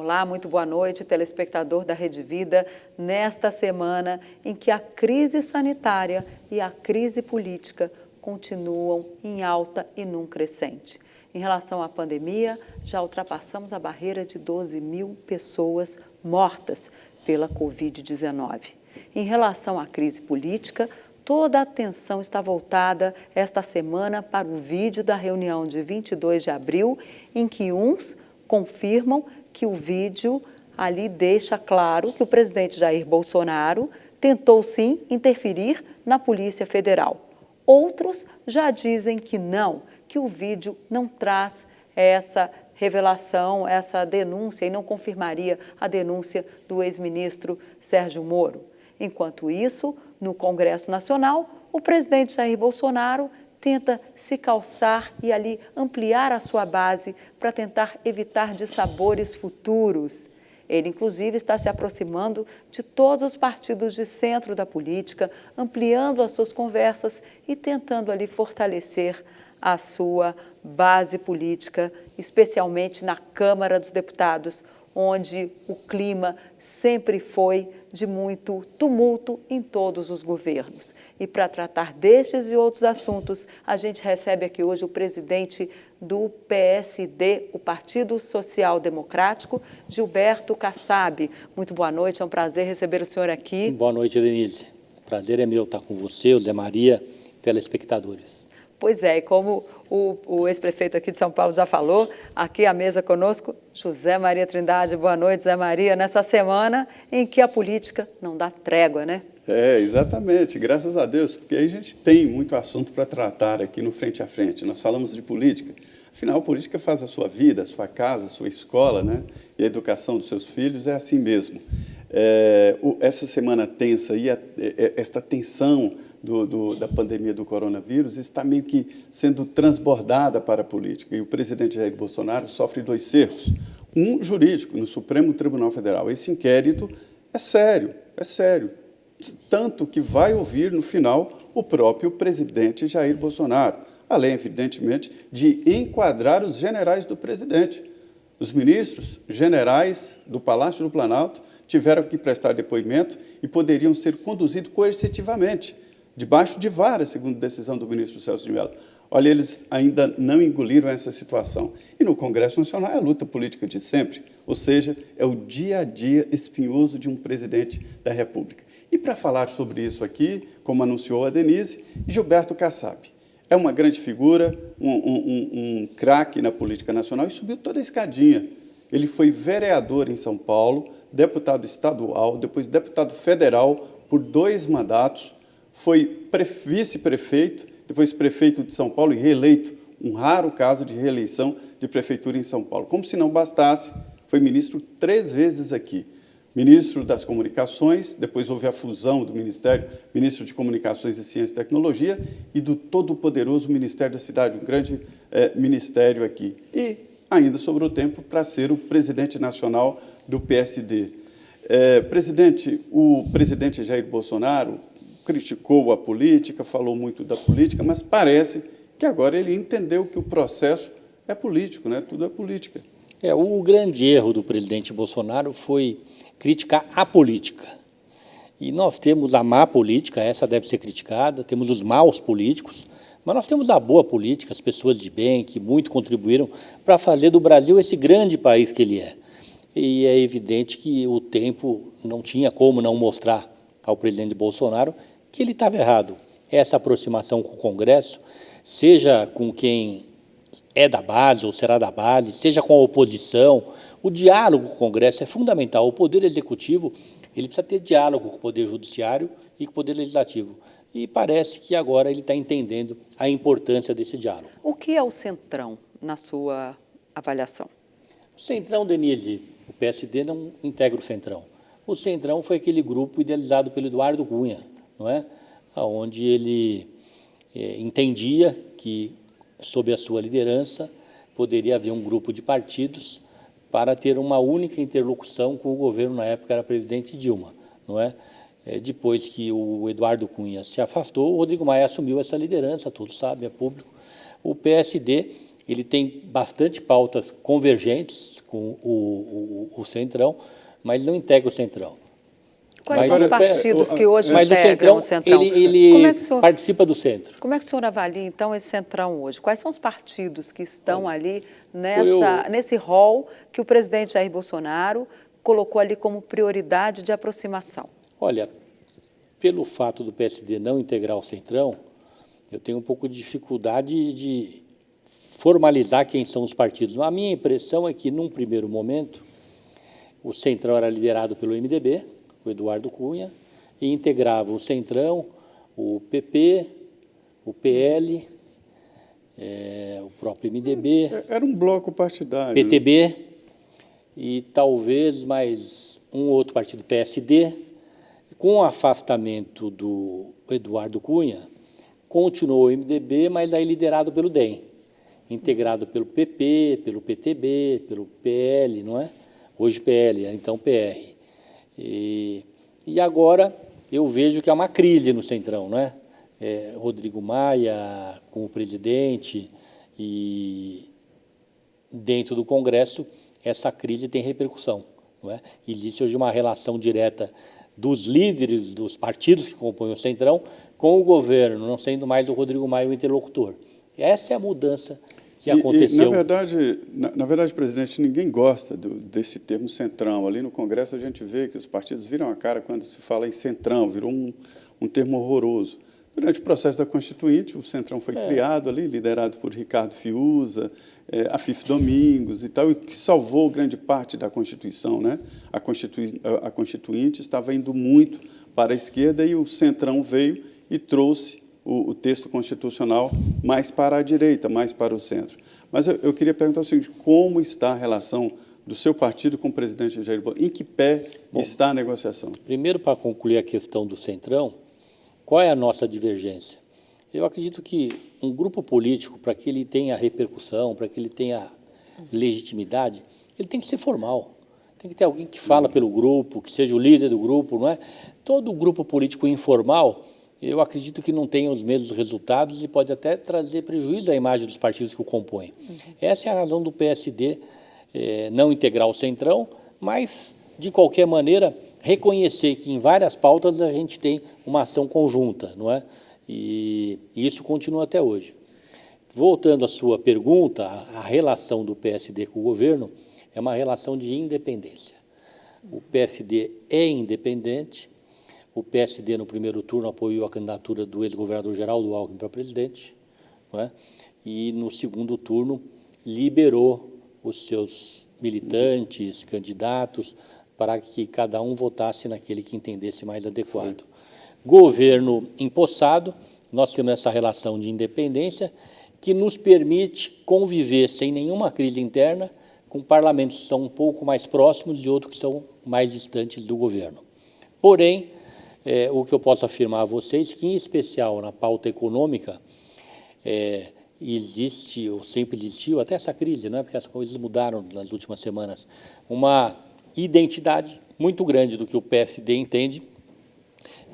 Olá, muito boa noite, telespectador da Rede Vida, nesta semana em que a crise sanitária e a crise política continuam em alta e num crescente. Em relação à pandemia, já ultrapassamos a barreira de 12 mil pessoas mortas pela Covid-19. Em relação à crise política, toda a atenção está voltada esta semana para o vídeo da reunião de 22 de abril, em que uns confirmam que o vídeo ali deixa claro que o presidente Jair Bolsonaro tentou sim interferir na Polícia Federal. Outros já dizem que não, que o vídeo não traz essa revelação, essa denúncia e não confirmaria a denúncia do ex-ministro Sérgio Moro. Enquanto isso, no Congresso Nacional, o presidente Jair Bolsonaro tenta se calçar e ali ampliar a sua base para tentar evitar dissabores futuros. Ele, inclusive, está se aproximando de todos os partidos de centro da política, ampliando as suas conversas e tentando ali fortalecer a sua base política, especialmente na Câmara dos Deputados, onde o clima sempre foi de muito tumulto em todos os governos. E para tratar destes e outros assuntos, a gente recebe aqui hoje o presidente do PSD, o Partido Social Democrático, Gilberto Kassab. Muito boa noite, é um prazer receber o senhor aqui. Boa noite, Denise. O prazer é meu estar com você, o Zé Maria, telespectadores. Pois é, e como o ex-prefeito aqui de São Paulo já falou, aqui à mesa conosco, José Maria Trindade. Boa noite, Zé Maria, nessa semana em que a política não dá trégua, né? Exatamente, graças a Deus, porque aí a gente tem muito assunto para tratar aqui no Frente a Frente. Nós falamos de política, afinal, a política faz a sua vida, a sua casa, a sua escola, né? E a educação dos seus filhos é assim mesmo. Essa semana tensa e esta tensão da pandemia do coronavírus está meio que sendo transbordada para a política. E o presidente Jair Bolsonaro sofre dois cercos. Um jurídico, no Supremo Tribunal Federal. Esse inquérito é sério. Tanto que vai ouvir, no final, o próprio presidente Jair Bolsonaro. Além, evidentemente, de enquadrar os generais do presidente. Os ministros generais do Palácio do Planalto tiveram que prestar depoimento e poderiam ser conduzidos coercitivamente, debaixo de vara, segundo decisão do ministro Celso de Mello. Olha, eles ainda não engoliram essa situação. E no Congresso Nacional é a luta política de sempre, ou seja, é o dia a dia espinhoso de um presidente da República. E para falar sobre isso aqui, como anunciou a Denise, Gilberto Kassab. É uma grande figura, um craque na política nacional e subiu toda a escadinha. Ele foi vereador em São Paulo, deputado estadual, depois deputado federal por 2 mandatos, foi vice-prefeito, depois prefeito de São Paulo e reeleito, um raro caso de reeleição de prefeitura em São Paulo. Como se não bastasse, foi ministro 3 vezes aqui. Ministro das Comunicações, depois houve a fusão do Ministério, Ministro de Comunicações e Ciência e Tecnologia, e do todo-poderoso Ministério da Cidade, um grande ministério aqui. E ainda sobrou tempo para ser o presidente nacional do PSD. O presidente Jair Bolsonaro criticou a política, falou muito da política, mas parece que agora ele entendeu que o processo é político, né? Tudo é política. O grande erro do presidente Bolsonaro foi criticar a política. E nós temos a má política, essa deve ser criticada, temos os maus políticos, mas nós temos a boa política, as pessoas de bem, que muito contribuíram para fazer do Brasil esse grande país que ele é. E é evidente que o tempo não tinha como não mostrar ao presidente Bolsonaro que ele estava errado. Essa aproximação com o Congresso, seja com quem é da base ou será da base, seja com a oposição, o diálogo com o Congresso é fundamental. O Poder Executivo ele precisa ter diálogo com o Poder Judiciário e com o Poder Legislativo. E parece que agora ele está entendendo a importância desse diálogo. O que é o Centrão, na sua avaliação? O Centrão, Denise, o PSD não integra o Centrão. O Centrão foi aquele grupo idealizado pelo Eduardo Cunha, não é? Onde ele entendia que, sob a sua liderança, poderia haver um grupo de partidos para ter uma única interlocução com o governo, na época era a presidente Dilma, não é? Depois que o Eduardo Cunha se afastou, o Rodrigo Maia assumiu essa liderança, todos sabem, é público. O PSD ele tem bastante pautas convergentes com o Centrão, mas ele não integra o Centrão. Quais são os partidos que hoje mas integram o Centrão? Ele participa do centro. Como é que o senhor avalia, então, esse Centrão hoje? Quais são os partidos que estão ali nesse rol que o presidente Jair Bolsonaro colocou ali como prioridade de aproximação? Olha, pelo fato do PSD não integrar o Centrão, eu tenho um pouco de dificuldade de formalizar quem são os partidos. A minha impressão é que, num primeiro momento, o Centrão era liderado pelo MDB, o Eduardo Cunha, e integrava o Centrão, o PP, o PL, o próprio MDB. Era um bloco partidário. PTB, né? E talvez mais um outro partido, PSD. Com o afastamento do Eduardo Cunha, continuou o MDB, mas aí liderado pelo DEM, integrado pelo PP, pelo PTB, pelo PL, não é? Hoje PL, então PR. E agora eu vejo que há uma crise no Centrão, não é? Rodrigo Maia com o presidente e dentro do Congresso essa crise tem repercussão, não é? Existe hoje uma relação direta dos líderes dos partidos que compõem o Centrão com o governo, não sendo mais o Rodrigo Maia o interlocutor. Essa é a mudança que aconteceu. Na verdade, presidente, ninguém gosta desse termo Centrão. Ali no Congresso a gente vê que os partidos viram a cara quando se fala em Centrão, virou um termo horroroso. Durante o processo da Constituinte, o Centrão foi criado ali, liderado por Ricardo Fiuza, Afif Domingos e tal, e que salvou grande parte da Constituição, né? A Constituinte estava indo muito para a esquerda e o Centrão veio e trouxe o texto constitucional mais para a direita, mais para o centro. Mas eu queria perguntar o seguinte, como está a relação do seu partido com o presidente Jair Bolsonaro? Em que pé está a negociação? Primeiro, para concluir a questão do Centrão, qual é a nossa divergência? Eu acredito que um grupo político, para que ele tenha repercussão, para que ele tenha legitimidade, ele tem que ser formal. Tem que ter alguém que fala pelo grupo, que seja o líder do grupo, não é? Todo grupo político informal, eu acredito que não tem os mesmos resultados e pode até trazer prejuízo à imagem dos partidos que o compõem. Essa é a razão do PSD não integrar o Centrão, mas, de qualquer maneira, reconhecer que em várias pautas a gente tem uma ação conjunta, não é? E isso continua até hoje. Voltando à sua pergunta, a relação do PSD com o governo é uma relação de independência. O PSD é independente. O PSD, no primeiro turno, apoiou a candidatura do ex-governador Geraldo Alckmin para presidente, não é? E, no segundo turno, liberou os seus militantes, candidatos, para que cada um votasse naquele que entendesse mais adequado. Governo empossado, nós temos essa relação de independência que nos permite conviver sem nenhuma crise interna com parlamentos que são um pouco mais próximos e outros que são mais distantes do governo. Porém, o que eu posso afirmar a vocês, que em especial na pauta econômica, existe, ou sempre existiu, até essa crise, não é? Porque as coisas mudaram nas últimas semanas, uma identidade muito grande do que o PSD entende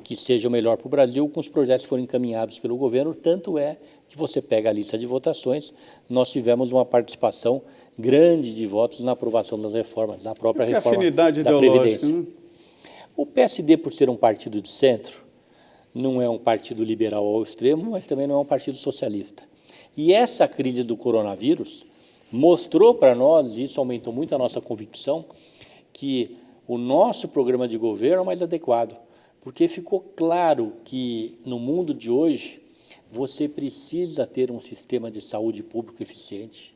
que seja o melhor para o Brasil com os projetos que foram encaminhados pelo governo, tanto é que você pega a lista de votações, nós tivemos uma participação grande de votos na aprovação das reformas, da própria reforma afinidade da ideológica, Previdência. né? O PSD, por ser um partido de centro, não é um partido liberal ao extremo, mas também não é um partido socialista. E essa crise do coronavírus mostrou para nós, e isso aumentou muito a nossa convicção, que o nosso programa de governo é mais adequado, porque ficou claro que, no mundo de hoje, você precisa ter um sistema de saúde público eficiente.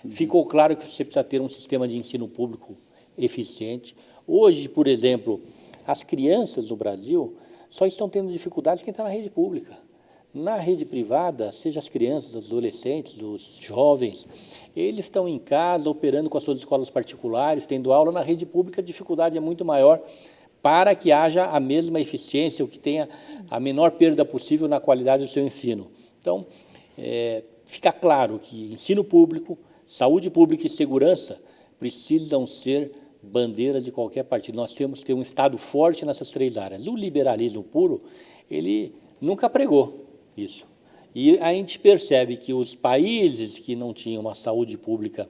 Ficou claro que você precisa ter um sistema de ensino público eficiente. Hoje, por exemplo, as crianças no Brasil só estão tendo dificuldades quem está na rede pública. Na rede privada, seja as crianças, os adolescentes, os jovens, eles estão em casa, operando com as suas escolas particulares, tendo aula. Na rede pública, a dificuldade é muito maior para que haja a mesma eficiência, ou que tenha a menor perda possível na qualidade do seu ensino. Então, fica claro que ensino público, saúde pública e segurança precisam ser bandeira de qualquer partido. Nós temos que ter um Estado forte nessas três áreas. O liberalismo puro, ele nunca pregou isso. E a gente percebe que os países que não tinham uma saúde pública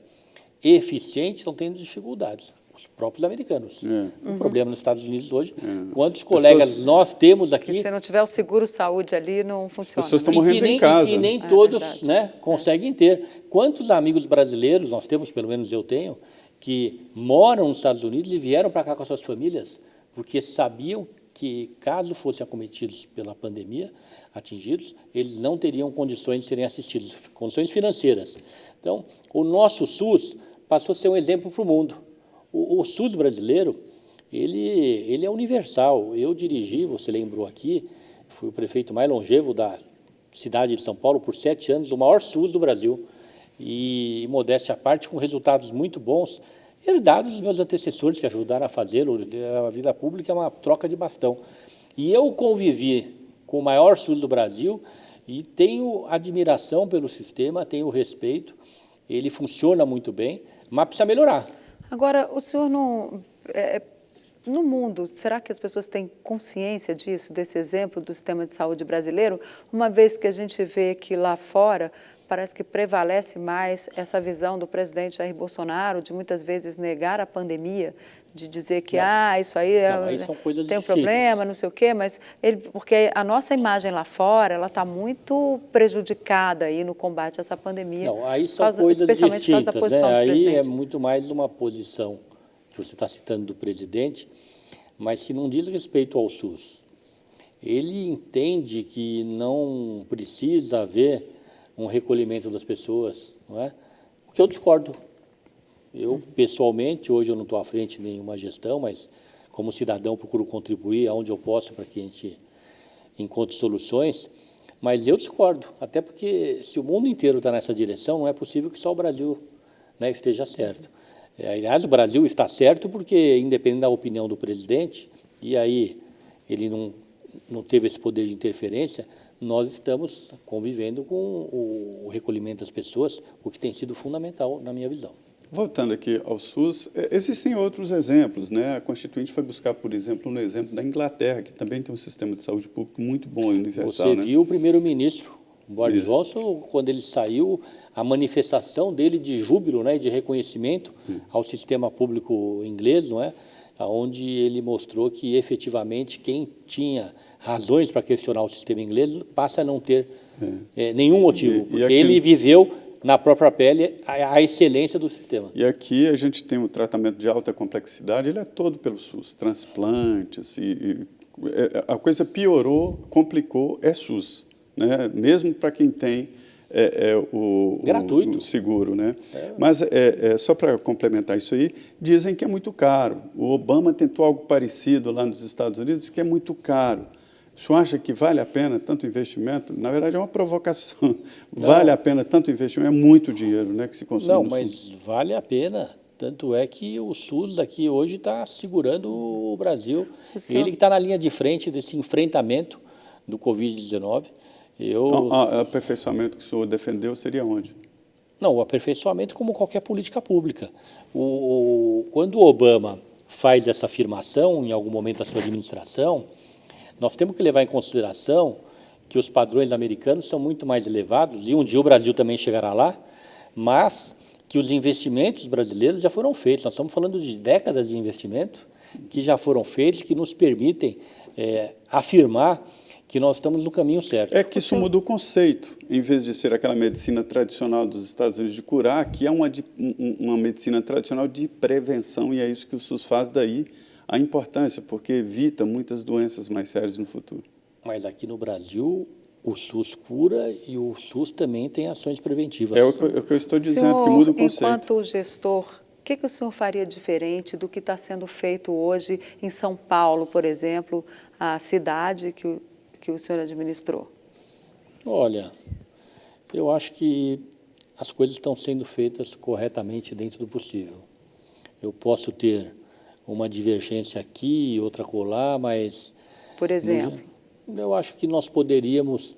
eficiente estão tendo dificuldades. Os próprios americanos. O problema nos Estados Unidos hoje, quantos colegas nós temos aqui... Que se não tiver o seguro-saúde ali, não funciona. As pessoas estão morrendo em casa. E que nem todos conseguem ter. Quantos amigos brasileiros, nós temos, pelo menos eu tenho, que moram nos Estados Unidos e vieram para cá com as suas famílias, porque sabiam que, caso fossem acometidos pela pandemia, atingidos, eles não teriam condições de serem assistidos, condições financeiras. Então, o nosso SUS passou a ser um exemplo para o mundo. O SUS brasileiro, ele é universal. Eu dirigi, você lembrou aqui, fui o prefeito mais longevo da cidade de São Paulo por 7 anos, o maior SUS do Brasil. E, modéstia à parte, com resultados muito bons, herdados dos meus antecessores que ajudaram a fazê-lo. A vida pública é uma troca de bastão. E eu convivi com o maior SUS do Brasil e tenho admiração pelo sistema, tenho respeito, ele funciona muito bem, mas precisa melhorar. Agora, o senhor não... no mundo, será que as pessoas têm consciência disso, desse exemplo do sistema de saúde brasileiro, uma vez que a gente vê que lá fora parece que prevalece mais essa visão do presidente Jair Bolsonaro de muitas vezes negar a pandemia, de dizer que isso aí, são coisas tem um distintas. problema, não sei o quê, mas porque a nossa imagem lá fora ela está muito prejudicada aí no combate a essa pandemia. Não, aí são coisas especialmente distintas, por causa da posição do Aí presidente. é muito mais uma posição que você está citando do presidente, mas que não diz respeito ao SUS. Ele entende que não precisa haver um recolhimento das pessoas, não é? O que eu discordo. Eu, pessoalmente, hoje eu não estou à frente de nenhuma gestão, mas como cidadão procuro contribuir aonde eu posso para que a gente encontre soluções, mas eu discordo, até porque se o mundo inteiro está nessa direção, não é possível que só o Brasil, né, esteja certo. Aliás, o Brasil está certo porque, independente da opinião do presidente, e aí ele não teve esse poder de interferência, nós estamos convivendo com o recolhimento das pessoas, o que tem sido fundamental na minha visão. Voltando aqui ao SUS, existem outros exemplos, né? A Constituinte foi buscar, por exemplo, no exemplo da Inglaterra, que também tem um sistema de saúde público muito bom e universal. Você viu o primeiro-ministro, Boris Johnson, quando ele saiu, a manifestação dele de júbilo, né, de reconhecimento ao sistema público inglês, não é? Onde ele mostrou que, efetivamente, quem tinha razões para questionar o sistema inglês passa a não ter nenhum motivo, porque ele viveu na própria pele a excelência do sistema. E aqui a gente tem um tratamento de alta complexidade, ele é todo pelo SUS, transplantes, a coisa piorou, complicou, é SUS, né? Mesmo para quem tem gratuito. o seguro, né? Mas só para complementar isso aí, dizem que é muito caro. O Obama tentou algo parecido lá nos Estados Unidos, disse que é muito caro. O senhor acha que vale a pena tanto investimento? Na verdade, é uma provocação. Vale a pena tanto investimento? É muito dinheiro, né, que se consome no SUS. Não, mas vale a pena. Tanto é que o SUS daqui hoje está segurando o Brasil. Ele que está na linha de frente desse enfrentamento do Covid-19. O aperfeiçoamento que o senhor defendeu seria onde? Não, o aperfeiçoamento como qualquer política pública. Quando o Obama faz essa afirmação, em algum momento da sua administração, nós temos que levar em consideração que os padrões americanos são muito mais elevados, e um dia o Brasil também chegará lá, mas que os investimentos brasileiros já foram feitos. Nós estamos falando de décadas de investimento que já foram feitos, que nos permitem afirmar que nós estamos no caminho certo. É que isso muda o conceito. Em vez de ser aquela medicina tradicional dos Estados Unidos de curar, aqui é uma medicina tradicional de prevenção, e é isso que o SUS faz, daí a importância, porque evita muitas doenças mais sérias no futuro. Mas aqui no Brasil, o SUS cura e o SUS também tem ações preventivas. É o que eu estou dizendo, que muda o conceito. Enquanto gestor, o que o senhor faria diferente do que está sendo feito hoje em São Paulo, por exemplo, a cidade que o senhor administrou? Olha, eu acho que as coisas estão sendo feitas corretamente dentro do possível. Eu posso ter uma divergência aqui, outra acolá, mas... Por exemplo? Eu acho que nós poderíamos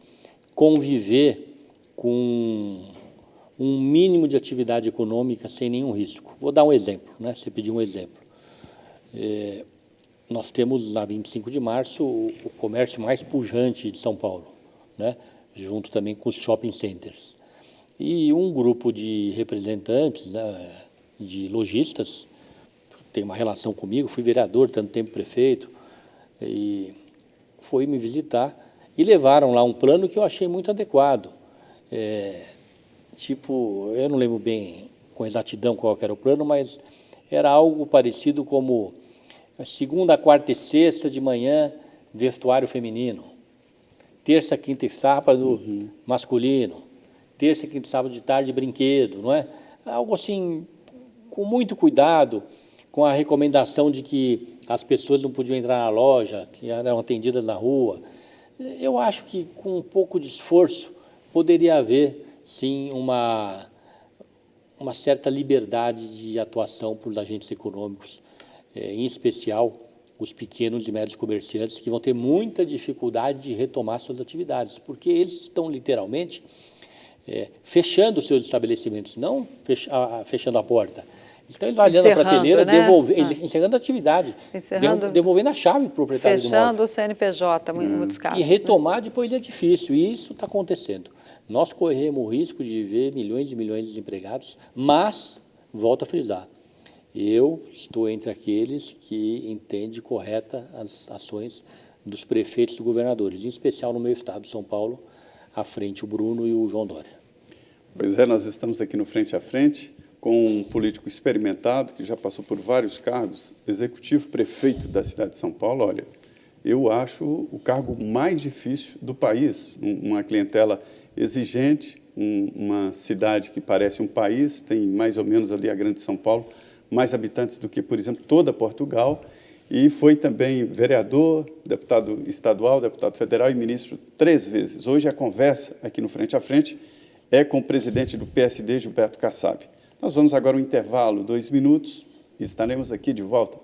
conviver com um mínimo de atividade econômica sem nenhum risco. Vou dar um exemplo, né? Você pediu um exemplo. Nós temos, na 25 de março, o comércio mais pujante de São Paulo, né? junto também com os shopping centers. E um grupo de representantes, né, de lojistas, tem uma relação comigo, fui vereador, tanto tempo prefeito, e foi me visitar e levaram lá um plano que eu achei muito adequado. Eu não lembro bem com exatidão qual era o plano, mas era algo parecido como segunda, quarta e sexta de manhã, vestuário feminino, terça, quinta e sábado, masculino, terça, quinta e sábado de tarde, brinquedo, não é? Algo assim, com muito cuidado, com a recomendação de que as pessoas não podiam entrar na loja, que eram atendidas na rua. Eu acho que com um pouco de esforço poderia haver, sim, uma certa liberdade de atuação por agentes econômicos, em especial os pequenos e médios comerciantes, que vão ter muita dificuldade de retomar suas atividades, porque eles estão literalmente fechando seus estabelecimentos, não fechando a porta. Então, eles olhando a prateleira, né? Encerrando a atividade, devolvendo a chave para o proprietário do imóvel. Fechando o CNPJ, em muitos casos. E retomar depois é difícil, e isso está acontecendo. Nós corremos o risco de ver milhões e milhões de desempregados, mas, volto a frisar, eu estou entre aqueles que entendem correta as ações dos prefeitos e dos governadores, em especial no meu estado, São Paulo, à frente o Bruno e o João Dória. Pois é, nós estamos aqui no Frente a Frente, com um político experimentado, que já passou por vários cargos, executivo prefeito da cidade de São Paulo. Olha, eu acho o cargo mais difícil do país, uma clientela exigente, uma cidade que parece um país, tem mais ou menos ali a grande São Paulo, mais habitantes do que, por exemplo, toda Portugal, e foi também vereador, deputado estadual, deputado federal e ministro 3 vezes. Hoje a conversa aqui no Frente a Frente é com o presidente do PSD, Gilberto Kassab. Nós vamos agora ao intervalo, 2 minutos, e estaremos aqui de volta